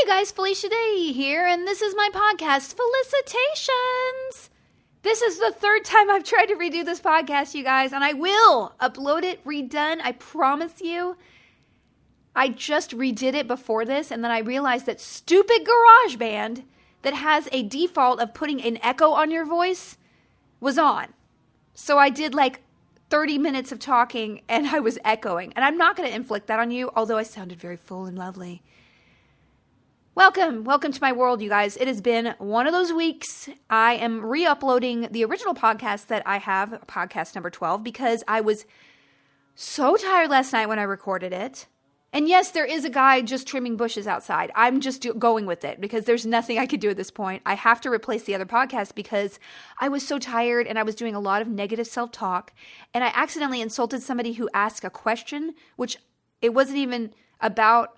guys, Felicia Day here, and this is my podcast, Felicitations. This is the third time I've tried to redo this podcast, you guys, and I will upload it redone, I promise you. I just redid it before this, and then I realized that stupid GarageBand that has a default of putting an echo on your voice was on. So I did like 30 minutes of talking, and I was echoing. And I'm not going to inflict that on you, although I sounded very full and lovely. Welcome to my world, you guys. It has been one of those weeks. I am re-uploading the original podcast that I have, podcast number 12, because I was so tired last night when I recorded it. And yes, there is a guy just trimming bushes outside. I'm just going with it because there's nothing I could do at this point. I have to replace the other podcast because I was so tired and I was doing a lot of negative self-talk. And I accidentally insulted somebody who asked a question, which it wasn't even about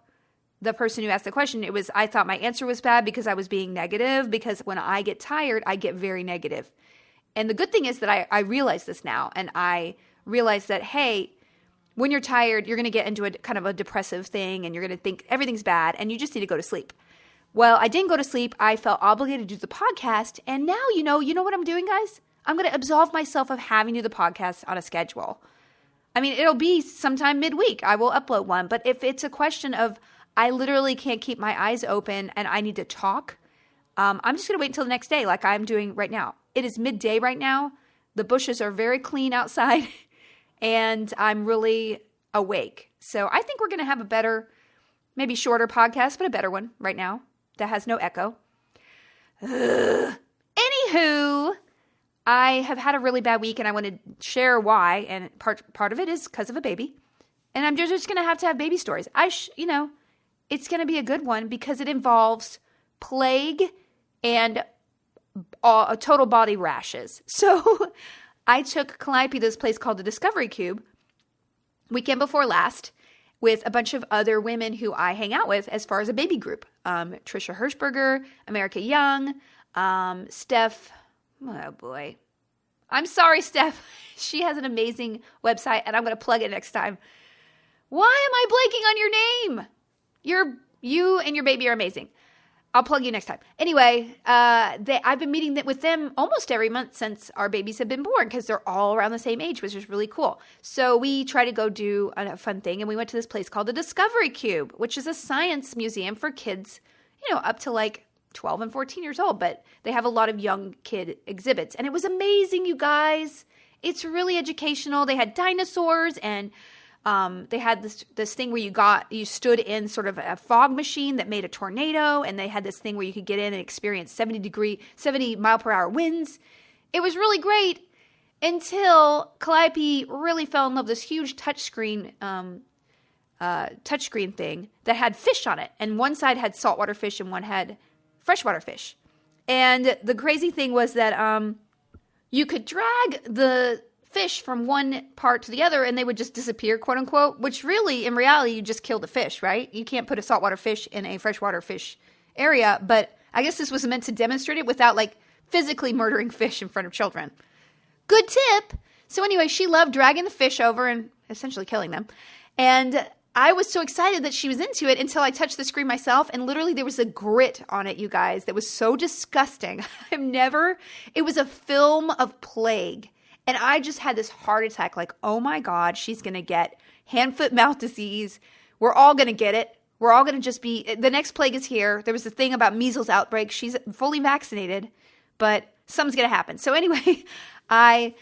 the person who asked the question. It was, I thought my answer was bad because I was being negative, because when I get tired, I get very negative. And the good thing is that I realize this now, and I realize that, hey, when you're tired, you're going to get into a kind of a depressive thing, and you're going to think everything's bad, and you just need to go to sleep. Well, I didn't go to sleep. I felt obligated to do the podcast, and now you know what I'm doing, guys? I'm going to absolve myself of having to do the podcast on a schedule. I mean, it'll be sometime midweek. I will upload one, but if it's a question of I literally can't keep my eyes open and I need to talk, I'm just going to wait until the next day like I'm doing right now. It is midday right now. The bushes are very clean outside and I'm really awake. So I think we're going to have a better, maybe shorter podcast, but a better one right now that has no echo. Anywho, I have had a really bad week and I want to share why. And part of it is because of a baby. And I'm just going to have baby stories. It's going to be a good one because it involves plague and total body rashes. So I took Calliope to this place called the Discovery Cube weekend before last with a bunch of other women who I hang out with as far as a baby group. Trisha Hirschberger, America Young, Steph. Oh boy. I'm sorry, Steph. She has an amazing website and I'm going to plug it next time. Why am I blanking on your name? You and your baby are amazing. I'll plug you next time. Anyway, I've been meeting with them almost every month since our babies have been born because they're all around the same age, which is really cool. So we try to go do a fun thing, and we went to this place called the Discovery Cube, which is a science museum for kids, up to like 12 and 14 years old, but they have a lot of young kid exhibits. And it was amazing, you guys. It's really educational. They had dinosaurs and they had this thing where you stood in sort of a fog machine that made a tornado, and they had this thing where you could get in and experience 70 mile per hour winds. It was really great until Calliope really fell in love with this huge touchscreen thing that had fish on it, and one side had saltwater fish and one had freshwater fish. And the crazy thing was that you could drag the fish from one part to the other and they would just disappear, quote unquote, which really in reality you just kill the fish, right? You can't put a saltwater fish in a freshwater fish area, but I guess this was meant to demonstrate it without like physically murdering fish in front of children. Good tip. So anyway, she loved dragging the fish over and essentially killing them. And I was so excited that she was into it until I touched the screen myself, and literally there was a grit on it, you guys, that was so disgusting. It was a film of plague. And I just had this heart attack like, oh my God, she's going to get hand, foot, mouth disease. We're all going to get it. We're all going to just be, the next plague is here. There was a thing about measles outbreak. She's fully vaccinated, but something's going to happen. So anyway, I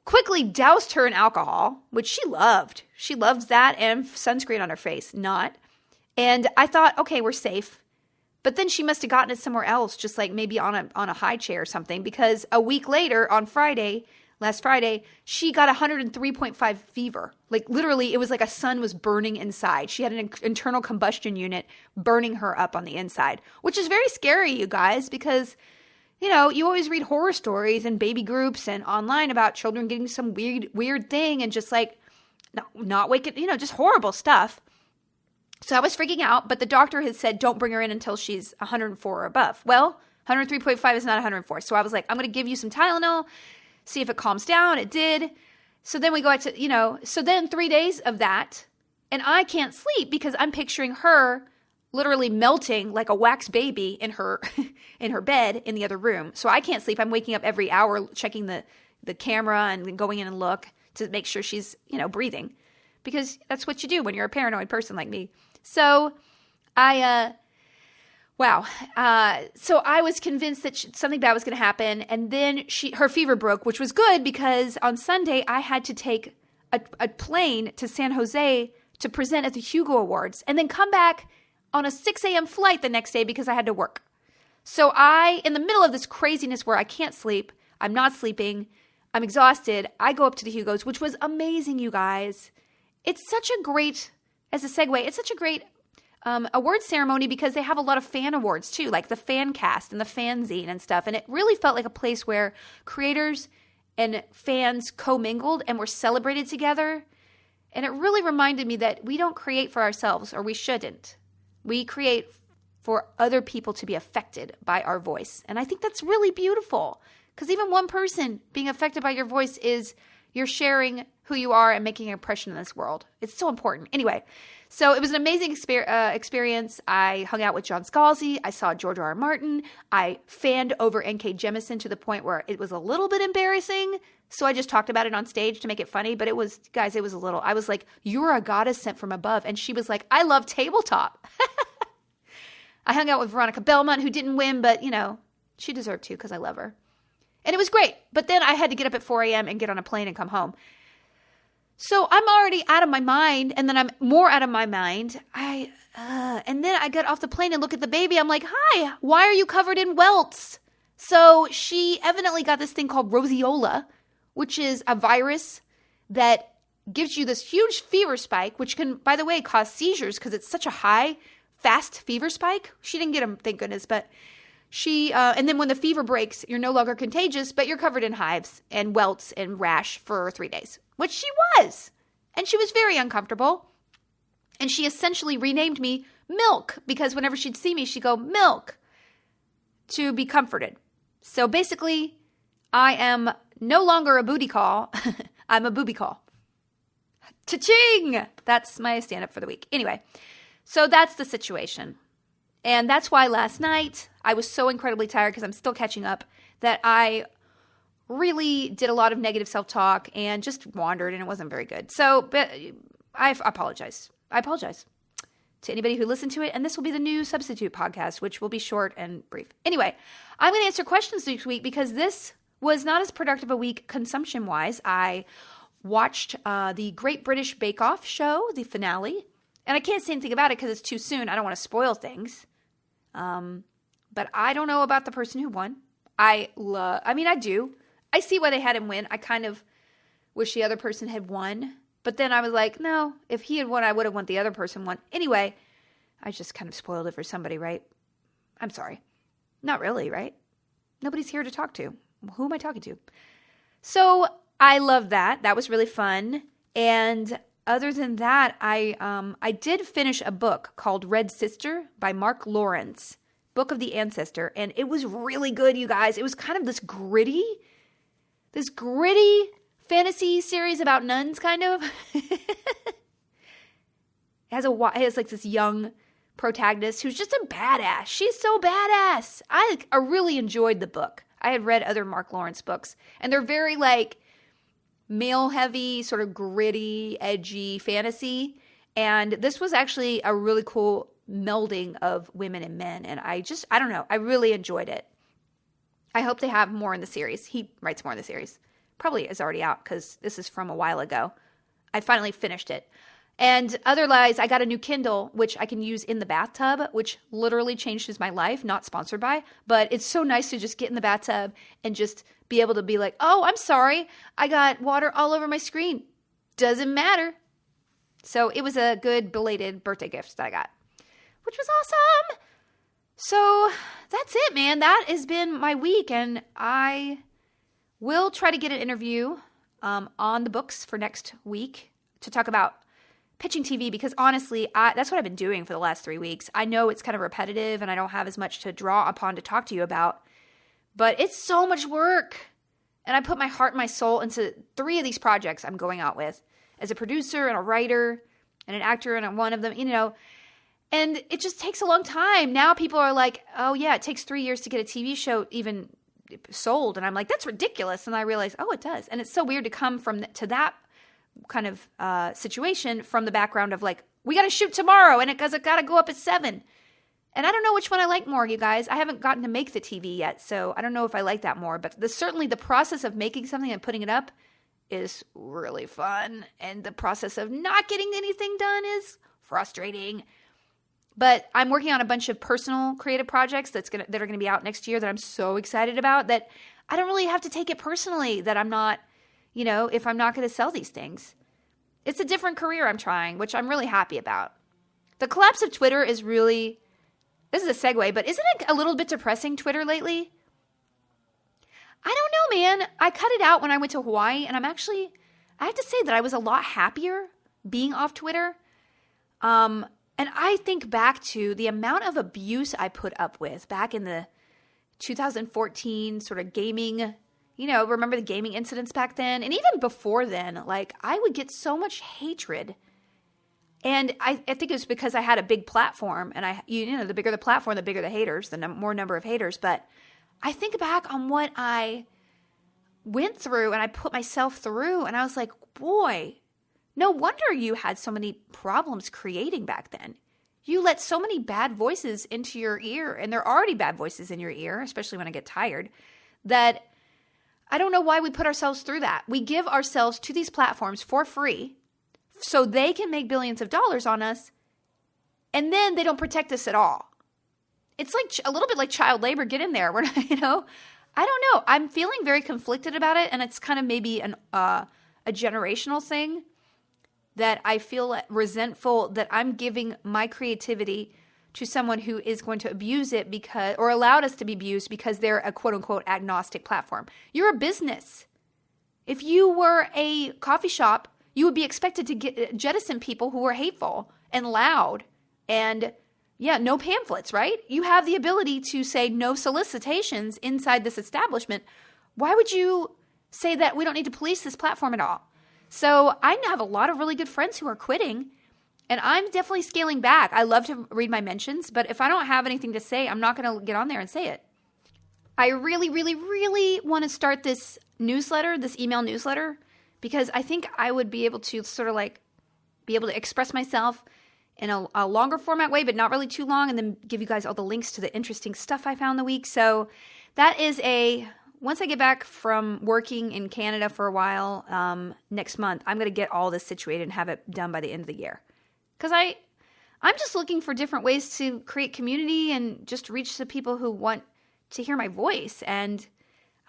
quickly doused her in alcohol, which she loved. She loves that and sunscreen on her face, not. And I thought, okay, we're safe. But then she must have gotten it somewhere else, just like maybe on a high chair or something, because a week later on last Friday, she got 103.5 fever. Like literally, it was like a sun was burning inside. She had an internal combustion unit burning her up on the inside, which is very scary, you guys, because, you always read horror stories in baby groups and online about children getting some weird thing and just like not waking, just horrible stuff. So I was freaking out, but the doctor had said, don't bring her in until she's 104 or above. Well, 103.5 is not 104. So I was like, I'm going to give you some Tylenol, see if it calms down. It did. So then we go out to, so then 3 days of that, and I can't sleep because I'm picturing her literally melting like a wax baby in her in her bed in the other room. So I can't sleep. I'm waking up every hour checking the camera and going in and look to make sure she's, breathing. Because that's what you do when you're a paranoid person like me. So so I was convinced that something bad was going to happen. And then her fever broke, which was good because on Sunday I had to take a plane to San Jose to present at the Hugo Awards and then come back on a 6 a.m. flight the next day because I had to work. So in the middle of this craziness where I can't sleep, I'm not sleeping, I'm exhausted, I go up to the Hugos, which was amazing, you guys. It's such a great, as a segue, it's such a great award ceremony because they have a lot of fan awards too, like the fan cast and the fanzine and stuff. And it really felt like a place where creators and fans commingled and were celebrated together. And it really reminded me that we don't create for ourselves, or we shouldn't. We create for other people to be affected by our voice. And I think that's really beautiful because even one person being affected by your voice is you're sharing who you are and making an impression in this world. It's so important. Anyway, so it was an amazing experience. I hung out with John Scalzi. I saw George R. R. Martin. I fanned over N.K. Jemisin to the point where it was a little bit embarrassing. So I just talked about it on stage to make it funny. But it was a little, I was like, you're a goddess sent from above. And she was like, I love tabletop. I hung out with Veronica Belmont, who didn't win, but, she deserved to because I love her. And it was great. But then I had to get up at 4 a.m. and get on a plane and come home. So I'm already out of my mind, and then I'm more out of my mind. And then I got off the plane and look at the baby. I'm like, hi, why are you covered in welts? So she evidently got this thing called roseola, which is a virus that gives you this huge fever spike, which can, by the way, cause seizures because it's such a high, fast fever spike. She didn't get them, thank goodness, but and then when the fever breaks, you're no longer contagious, but you're covered in hives and welts and rash for 3 days, which she was. And she was very uncomfortable. And she essentially renamed me Milk because whenever she'd see me, she'd go, Milk, to be comforted. So basically, I am no longer a booty call. I'm a booby call. Cha-ching! That's my stand-up for the week. Anyway, so that's the situation. And that's why last night I was so incredibly tired because I'm still catching up that I really did a lot of negative self-talk and just wandered and it wasn't very good. So but I apologize. I apologize to anybody who listened to it. And this will be the new substitute podcast, which will be short and brief. Anyway, I'm going to answer questions this week because this was not as productive a week consumption-wise. I watched the Great British Bake Off show, the finale. And I can't say anything about it because it's too soon. I don't want to spoil things. But I don't know about the person who won. I do. I see why they had him win. I kind of wish the other person had won. But then I was like, no, if he had won, I would have wanted the other person won. Anyway, I just kind of spoiled it for somebody, right? I'm sorry. Not really, right? Nobody's here to talk to. Who am I talking to? So I love that. That was really fun. And other than that, I did finish a book called Red Sister by Mark Lawrence, Book of the Ancestor, and it was really good, you guys. It was kind of this gritty fantasy series about nuns, kind of. It has like this young protagonist who's just a badass. She's so badass. I really enjoyed the book. I had read other Mark Lawrence books, and they're very like male-heavy, sort of gritty, edgy fantasy. And this was actually a really cool melding of women and men. And I don't know. I really enjoyed it. I hope they have more in the series. He writes more in the series. Probably is already out because this is from a while ago. I finally finished it. And otherwise, I got a new Kindle, which I can use in the bathtub, which literally changes my life. Not sponsored by, but it's so nice to just get in the bathtub and just be able to be like, oh, I'm sorry. I got water all over my screen. Doesn't matter. So it was a good belated birthday gift that I got, which was awesome. So that's it, man. That has been my week. And I will try to get an interview on the books for next week to talk about pitching TV because honestly, that's what I've been doing for the last 3 weeks. I know it's kind of repetitive and I don't have as much to draw upon to talk to you about, but it's so much work. And I put my heart and my soul into 3 of these projects I'm going out with as a producer and a writer and an actor and one of them, And it just takes a long time. Now people are like, oh yeah, it takes 3 years to get a TV show even sold. And I'm like, that's ridiculous. And I realize, oh, it does. And it's so weird to come to that kind of situation from the background of like, we got to shoot tomorrow and it got to go up at 7. And I don't know which one I like more, you guys. I haven't gotten to make the TV yet, so I don't know if I like that more. But certainly the process of making something and putting it up is really fun. And the process of not getting anything done is frustrating. But I'm working on a bunch of personal creative projects that are going to be out next year that I'm so excited about that I don't really have to take it personally that I'm not, if I'm not going to sell these things. It's a different career I'm trying, which I'm really happy about. The collapse of Twitter is really, this is a segue, but isn't it a little bit depressing, Twitter, lately? I don't know, man. I cut it out when I went to Hawaii, and I have to say that I was a lot happier being off Twitter. And I think back to the amount of abuse I put up with back in the 2014 sort of gaming, remember the gaming incidents back then? And even before then, like I would get so much hatred. And I think it was because I had a big platform, and the bigger the platform, the bigger the haters, the more number of haters. But I think back on what I went through and I put myself through, and I was like, boy, no wonder you had so many problems creating back then. You let so many bad voices into your ear, and there are already bad voices in your ear, especially when I get tired, that I don't know why we put ourselves through that. We give ourselves to these platforms for free so they can make billions of dollars on us, and then they don't protect us at all. It's like a little bit like child labor. Get in there. We're not, I don't know. I'm feeling very conflicted about it, and it's kind of maybe a generational thing that I feel resentful that I'm giving my creativity to someone who is going to abuse it or allowed us to be abused because they're a quote unquote agnostic platform. You're a business. If you were a coffee shop, you would be expected to jettison people who are hateful and loud and no pamphlets, right? You have the ability to say no solicitations inside this establishment. Why would you say that we don't need to police this platform at all? So I have a lot of really good friends who are quitting, and I'm definitely scaling back. I love to read my mentions, but if I don't have anything to say, I'm not going to get on there and say it. I really, really, really want to start this newsletter, this email newsletter, because I think I would be able to sort of like be able to express myself in a longer format way, but not really too long, and then give you guys all the links to the interesting stuff I found the week. So that is once I get back from working in Canada for a while next month, I'm going to get all this situated and have it done by the end of the year. Because I'm just looking for different ways to create community and just reach the people who want to hear my voice. And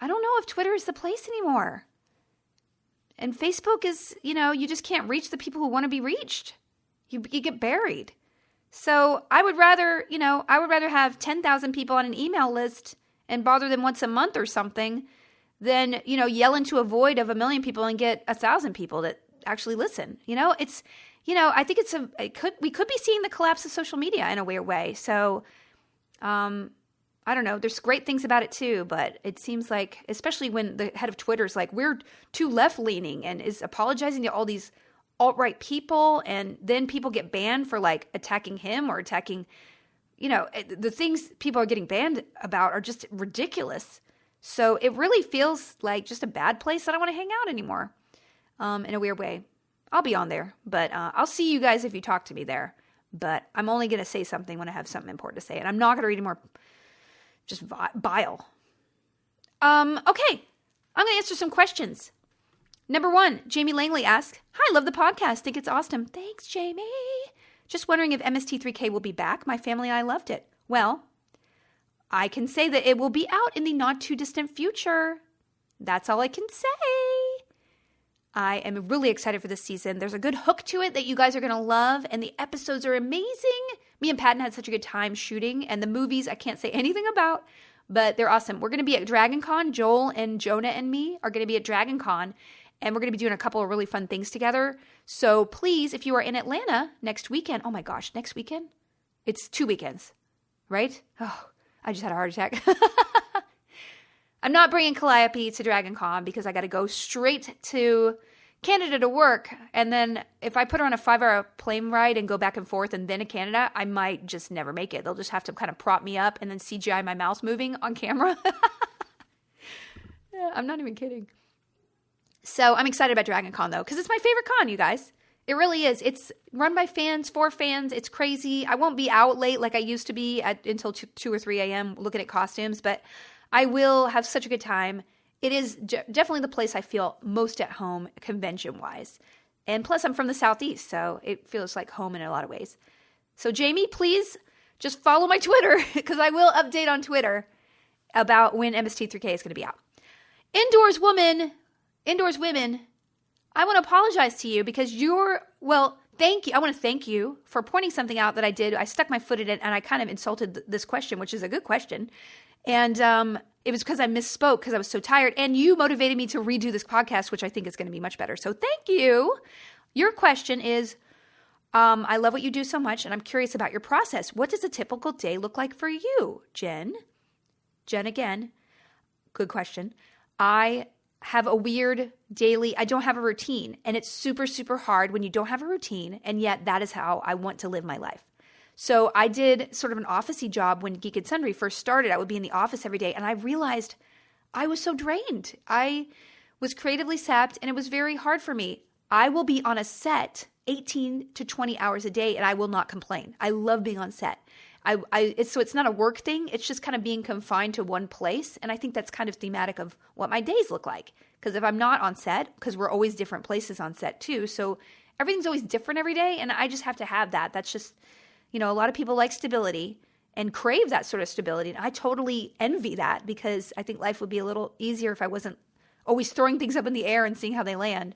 I don't know if Twitter is the place anymore. And Facebook is, you just can't reach the people who want to be reached. You get buried. So I would rather have 10,000 people on an email list and bother them once a month or something than, yell into a void of 1 million people and get 1,000 people that actually listen. It's, I think we could be seeing the collapse of social media in a weird way. So, I don't know. There's great things about it too, but it seems like, especially when the head of Twitter is like, we're too left-leaning and is apologizing to all these alt-right people, and then people get banned for like attacking him or attacking, the things people are getting banned about are just ridiculous. So it really feels like just a bad place that I want to hang out anymore, in a weird way. I'll be on there, but I'll see you guys if you talk to me there. But I'm only going to say something when I have something important to say, and I'm not going to read any more just bile. Okay, I'm going to answer some questions. Number 1, Jamie Langley asks, "Hi, love the podcast. Think it's awesome." Thanks, Jamie. Just wondering if MST3K will be back. My family and I loved it. Well, I can say that it will be out in the not too distant future. That's all I can say. I am really excited for this season. There's a good hook to it that you guys are going to love, and the episodes are amazing. Me and Patton had such a good time shooting, and the movies I can't say anything about, but they're awesome. We're going to be at Dragon Con. Joel and Jonah and me are going to be at Dragon Con, and we're going to be doing a couple of really fun things together. So please, if you are in Atlanta next weekend, oh my gosh, next weekend? It's 2 weekends, right? Oh, I just had a heart attack. I'm not bringing Calliope to Dragon Con because I got to go straight to Canada to work, and then if I put her on a 5-hour plane ride and go back and forth and then to Canada, I might just never make it. They'll just have to kind of prop me up and then CGI my mouth moving on camera. Yeah, I'm not even kidding. So I'm excited about Dragon Con, though, because it's my favorite con, you guys. It really is. It's run by fans, for fans. It's crazy. I won't be out late like I used to be until 2 or 3 a.m. looking at costumes, but I will have such a good time. It is definitely the place I feel most at home convention-wise. And plus, I'm from the Southeast, so it feels like home in a lot of ways. So Jamie, please just follow my Twitter, because I will update on Twitter about when MST3K is going to be out. Indoors women, I want to apologize to you because thank you. I want to thank you for pointing something out that I did. I stuck my foot in it and I kind of insulted this question, which is a good question. And it was because I misspoke because I was so tired. And you motivated me to redo this podcast, which I think is going to be much better. So thank you. Your question is, I love what you do so much, and I'm curious about your process. What does a typical day look like for you, Jen? Jen again. Good question. I have a weird daily, I don't have a routine, and it's super, super hard when you don't have a routine, and yet that is how I want to live my life. So I did sort of an office-y job when Geek and Sundry first started. I would be in the office every day, and I realized I was so drained. I was creatively sapped, and it was very hard for me. I will be on a set 18 to 20 hours a day, and I will not complain. I love being on set. So it's not a work thing. It's just kind of being confined to one place. And I think that's kind of thematic of what my days look like. Because if I'm not on set, because we're always different places on set too. So everything's always different every day. And I just have to have that. That's just, a lot of people like stability and crave that sort of stability. And I totally envy that because I think life would be a little easier if I wasn't always throwing things up in the air and seeing how they land.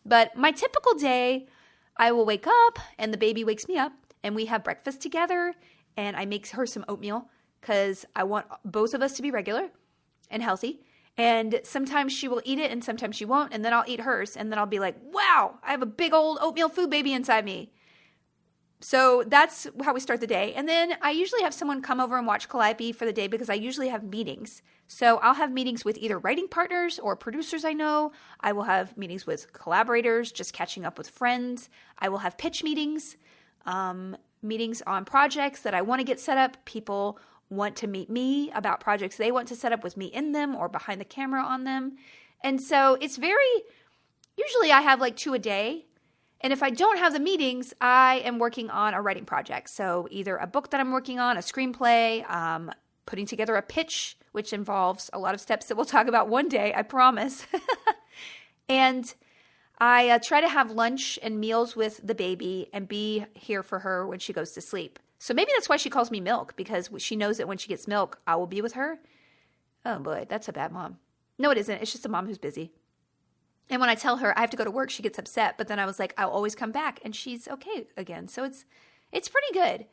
But my typical day, I will wake up and the baby wakes me up and we have breakfast together. And I make her some oatmeal because I want both of us to be regular and healthy. And sometimes she will eat it and sometimes she won't. And then I'll eat hers. And then I'll be like, wow, I have a big old oatmeal food baby inside me. So that's how we start the day. And then I usually have someone come over and watch Calliope for the day because I usually have meetings. So I'll have meetings with either writing partners or producers I know. I will have meetings with collaborators, just catching up with friends. I will have pitch meetings. Meetings on projects that I want to get set up. People want to meet me about projects they want to set up with me in them or behind the camera on them. And so it's usually I have like 2 a day. And if I don't have the meetings, I am working on a writing project. So either a book that I'm working on, a screenplay, putting together a pitch, which involves a lot of steps that we'll talk about one day, I promise. And I try to have lunch and meals with the baby and be here for her when she goes to sleep. So maybe that's why she calls me Milk, because she knows that when she gets milk, I will be with her. Oh boy, that's a bad mom. No, it isn't. It's just a mom who's busy. And when I tell her I have to go to work, she gets upset. But then I was like, I'll always come back. And she's okay again. So it's pretty good.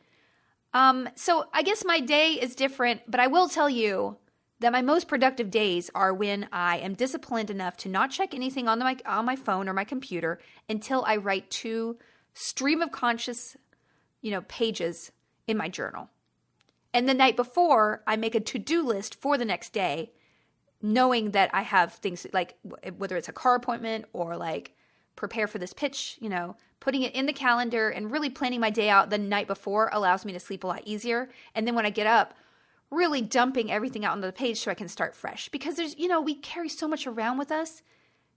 So I guess my day is different. But I will tell you that my most productive days are when I am disciplined enough to not check anything on my phone or my computer until I write 2 stream of conscious, pages in my journal. And the night before, I make a to-do list for the next day, knowing that I have things like whether it's a car appointment or like prepare for this pitch, putting it in the calendar and really planning my day out the night before allows me to sleep a lot easier. And then when I get up, really dumping everything out onto the page so I can start fresh. Because there's, we carry so much around with us,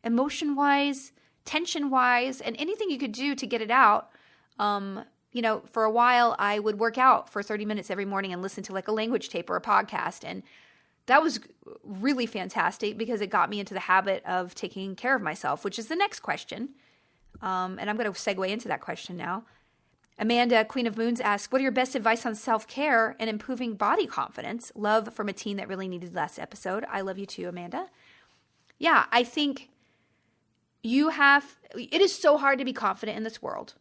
emotion-wise, tension-wise, and anything you could do to get it out. For a while, I would work out for 30 minutes every morning and listen to like a language tape or a podcast. And that was really fantastic because it got me into the habit of taking care of myself, which is the next question. And I'm going to segue into that question now. Amanda, Queen of Moons, asks, what are your best advice on self-care and improving body confidence? Love from a teen that really needed last episode. I love you too, Amanda. Yeah, I think it is so hard to be confident in this world.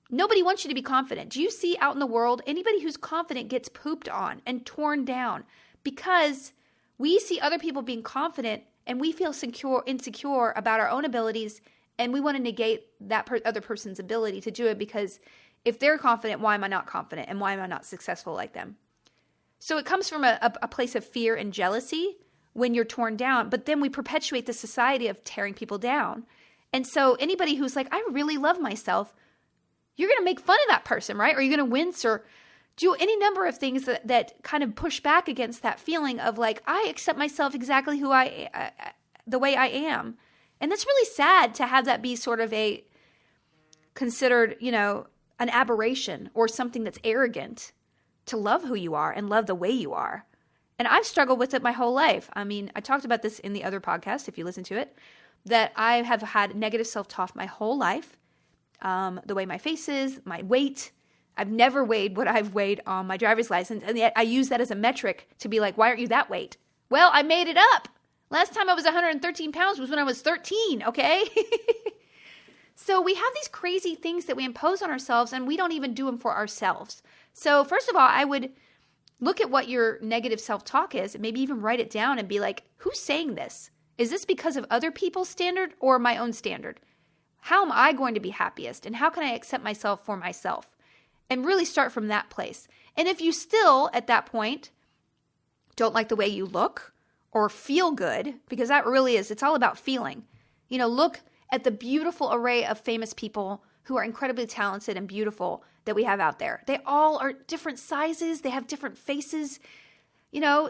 Nobody wants you to be confident. Do you see out in the world, anybody who's confident gets pooped on and torn down because we see other people being confident and we feel insecure about our own abilities and we want to negate that other person's ability to do it because if they're confident, why am I not confident? And why am I not successful like them? So it comes from a place of fear and jealousy when you're torn down. But then we perpetuate the society of tearing people down. And so anybody who's like, I really love myself, you're going to make fun of that person, right? Or you're going to wince or do any number of things that kind of push back against that feeling of like, I accept myself exactly the way I am. And that's really sad to have that be sort of a considered, an aberration or something that's arrogant to love who you are and love the way you are. And I've struggled with it my whole life. I mean, I talked about this in the other podcast, if you listen to it, that I have had negative self-talk my whole life. The way my face is, my weight. I've never weighed what I've weighed on my driver's license. And yet I use that as a metric to be like, why aren't you that weight? Well, I made it up. Last time I was 113 pounds was when I was 13, okay? So we have these crazy things that we impose on ourselves and we don't even do them for ourselves. So first of all, I would look at what your negative self-talk is and maybe even write it down and be like, who's saying this? Is this because of other people's standard or my own standard? How am I going to be happiest? And how can I accept myself for myself? And really start from that place. And if you still, at that point, don't like the way you look or feel good, because that really is, it's all about feeling. Look at the beautiful array of famous people who are incredibly talented and beautiful that we have out there. They all are different sizes. They have different faces.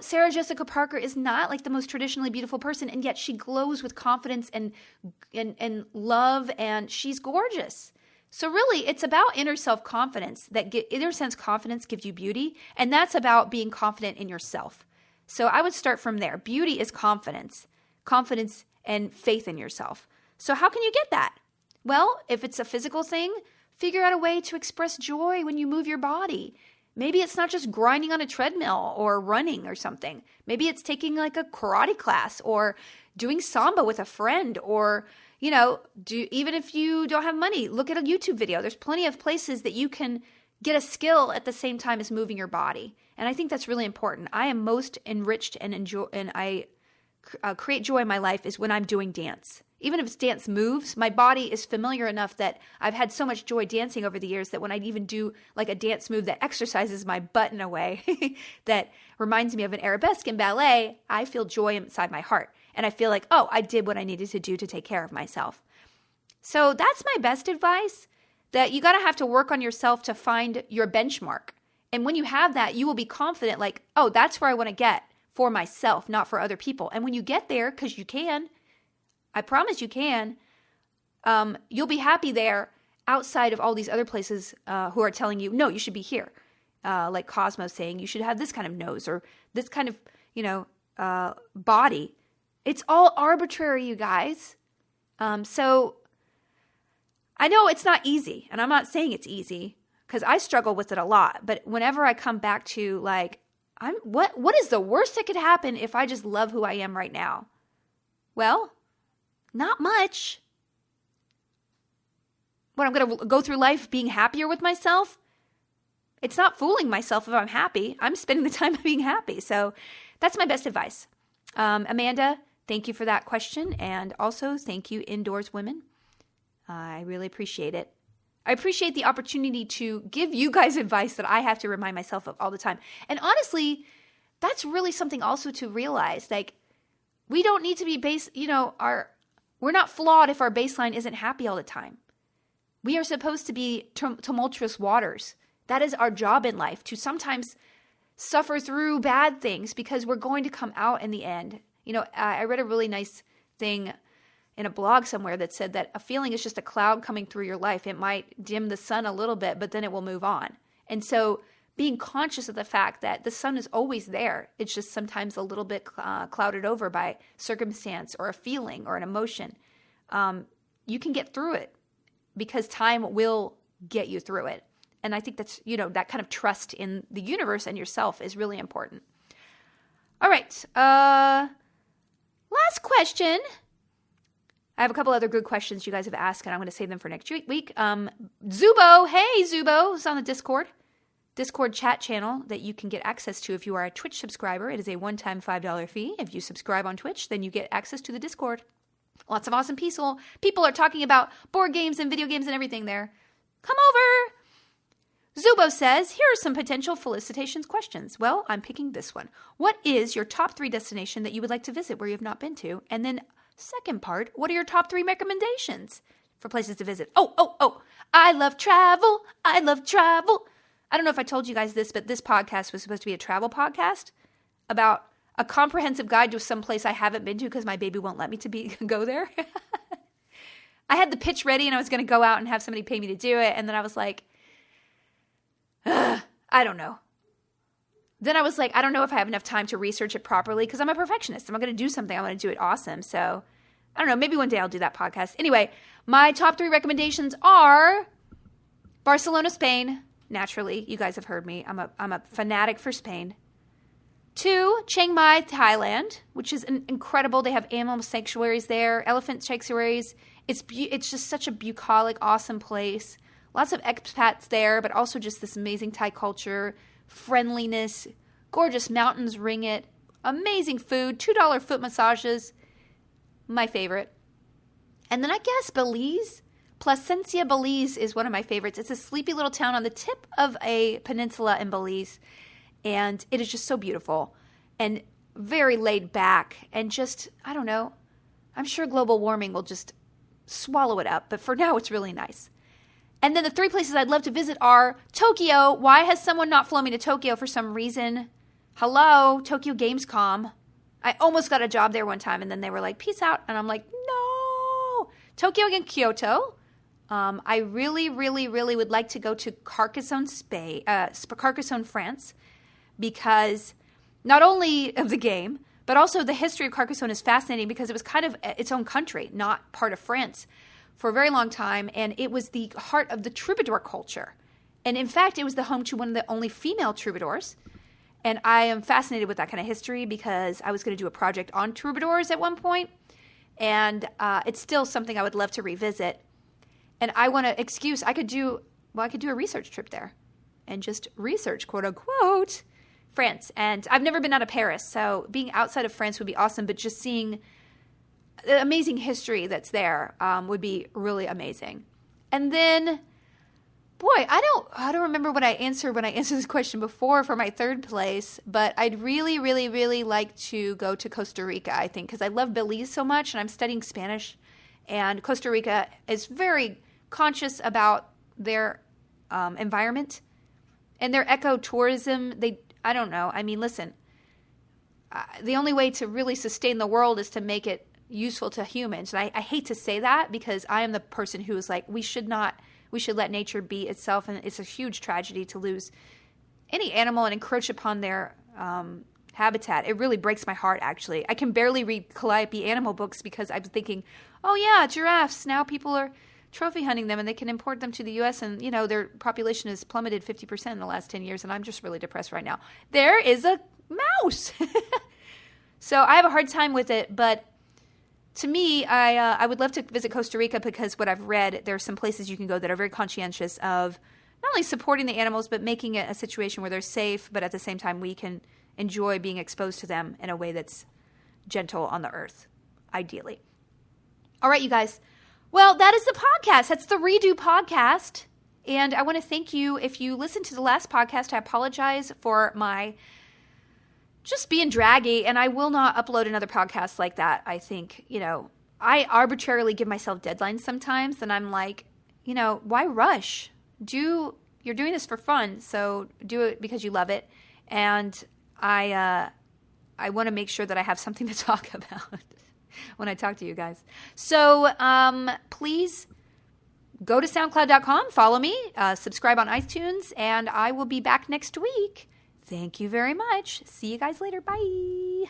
Sarah Jessica Parker is not like the most traditionally beautiful person, and yet she glows with confidence and love, and she's gorgeous. So really, it's about inner self-confidence. Inner sense confidence gives you beauty, and that's about being confident in yourself. So I would start from there. Beauty is confidence and faith in yourself. So how can you get that? Well, if it's a physical thing, figure out a way to express joy when you move your body. Maybe it's not just grinding on a treadmill or running or something. Maybe it's taking like a karate class or doing Samba with a friend or, even if you don't have money, look at a YouTube video. There's plenty of places that you can get a skill at the same time as moving your body. And I think that's really important. I am most enriched and enjoy, and I create joy in my life is when I'm doing dance. Even if it's dance moves, my body is familiar enough that I've had so much joy dancing over the years that when I even do like a dance move that exercises my butt in a way that reminds me of an arabesque in ballet, I feel joy inside my heart. And I feel like, oh, I did what I needed to do to take care of myself. So that's my best advice, that you got to have to work on yourself to find your benchmark. And when you have that, you will be confident like, oh, that's where I want to get for myself, not for other people. And when you get there, because you can, I promise you can, you'll be happy there outside of all these other places who are telling you, no, you should be here. Like Cosmo saying you should have this kind of nose or this kind of, body. It's all arbitrary, you guys. So I know it's not easy, and I'm not saying it's easy because I struggle with it a lot. But whenever I come back to like, what is the worst that could happen if I just love who I am right now? Well, not much. What, I'm going to go through life being happier with myself? It's not fooling myself if I'm happy. I'm spending the time being happy. So that's my best advice. Amanda, thank you for that question. And also thank you, Indoors Women. I really appreciate it. I appreciate the opportunity to give you guys advice that I have to remind myself of all the time. And honestly, that's really something also to realize. Like, we don't need to be we're not flawed if our baseline isn't happy all the time. We are supposed to be tumultuous waters. That is our job in life, to sometimes suffer through bad things because we're going to come out in the end. I read a really nice thing in a blog somewhere that said that a feeling is just a cloud coming through your life. It might dim the sun a little bit, but then it will move on. And so being conscious of the fact that the sun is always there, it's just sometimes a little bit clouded over by circumstance or a feeling or an emotion. You can get through it because time will get you through it. And I think that's, that kind of trust in the universe and yourself is really important. All right. Last question. I have a couple other good questions you guys have asked, and I'm going to save them for next week. Zubo, hey Zubo, is on the Discord chat channel that you can get access to if you are a Twitch subscriber. It is a one-time $5 fee. If you subscribe on Twitch, then you get access to the Discord. Lots of awesome people are talking about board games and video games and everything there. Come over. Zubo says, here are some potential felicitations questions. Well, I'm picking this one. What is your top 3 destination that you would like to visit where you have not been to? And then Second part, what are your top 3 recommendations for places to visit? Oh, I love travel. I love travel. I don't know if I told you guys this, but this podcast was supposed to be a travel podcast about a comprehensive guide to some place I haven't been to because my baby won't let me go there. I had the pitch ready and I was going to go out and have somebody pay me to do it. And then I was like, I don't know. Then I was like, I don't know if I have enough time to research it properly because I'm a perfectionist. I'm going to do something. I want to do it awesome. So I don't know. Maybe one day I'll do that podcast. Anyway, my top 3 recommendations are Barcelona, Spain. Naturally, you guys have heard me. I'm a fanatic for Spain. 2, Chiang Mai, Thailand, which is incredible. They have animal sanctuaries there, elephant sanctuaries. It's just such a bucolic, awesome place. Lots of expats there, but also just this amazing Thai culture, friendliness, gorgeous mountains ring it, amazing food, $2 foot massages, my favorite. And then I guess Belize. Placencia, Belize is one of my favorites. It's a sleepy little town on the tip of a peninsula in Belize. And it is just so beautiful and very laid back and just, I don't know, I'm sure global warming will just swallow it up. But for now, it's really nice. And then the 3 places I'd love to visit are Tokyo. Why has someone not flown me to Tokyo for some reason? Hello, Tokyo Gamescom. I almost got a job there one time and then they were like, peace out. And I'm like, no. Tokyo and Kyoto. I really, really, really would like to go to Carcassonne, Carcassonne, France, because not only of the game, but also the history of Carcassonne is fascinating because it was kind of its own country, not part of France for a very long time, and it was the heart of the troubadour culture. And in fact, it was the home to one of the only female troubadours. And I am fascinated with that kind of history because I was going to do a project on troubadours at one point, and it's still something I would love to revisit. And I want I could do a research trip there and just research, quote unquote, France. And I've never been out of Paris, so being outside of France would be awesome, but just seeing the amazing history that's there would be really amazing. And then, boy, I don't remember what I answered when I answered this question before for my 3rd place, but I'd really, really, really like to go to Costa Rica, I think, because I love Belize so much, and I'm studying Spanish, and Costa Rica is very conscious about their environment and their ecotourism. I don't know. I mean, listen, the only way to really sustain the world is to make it useful to humans. And I hate to say that because I am the person who is like, we should let nature be itself. And it's a huge tragedy to lose any animal and encroach upon their habitat. It really breaks my heart, actually. I can barely read Calliope animal books because I'm thinking, oh yeah, giraffes. Now people are trophy hunting them and they can import them to the U.S. and, their population has plummeted 50% in the last 10 years and I'm just really depressed right now. There is a mouse. So I have a hard time with it, but to me, I would love to visit Costa Rica because what I've read, there are some places you can go that are very conscientious of not only supporting the animals, but making it a situation where they're safe, but at the same time we can enjoy being exposed to them in a way that's gentle on the earth, ideally. All right, you guys. Well, that is the podcast. That's the Redo podcast. And I want to thank you. If you listened to the last podcast, I apologize for my just being draggy. And I will not upload another podcast like that. I think, I arbitrarily give myself deadlines sometimes. And I'm like, why rush? You're doing this for fun. So do it because you love it. And I want to make sure that I have something to talk about when I talk to you guys. So please go to SoundCloud.com, follow me, subscribe on iTunes, and I will be back next week. Thank you very much. See you guys later. Bye.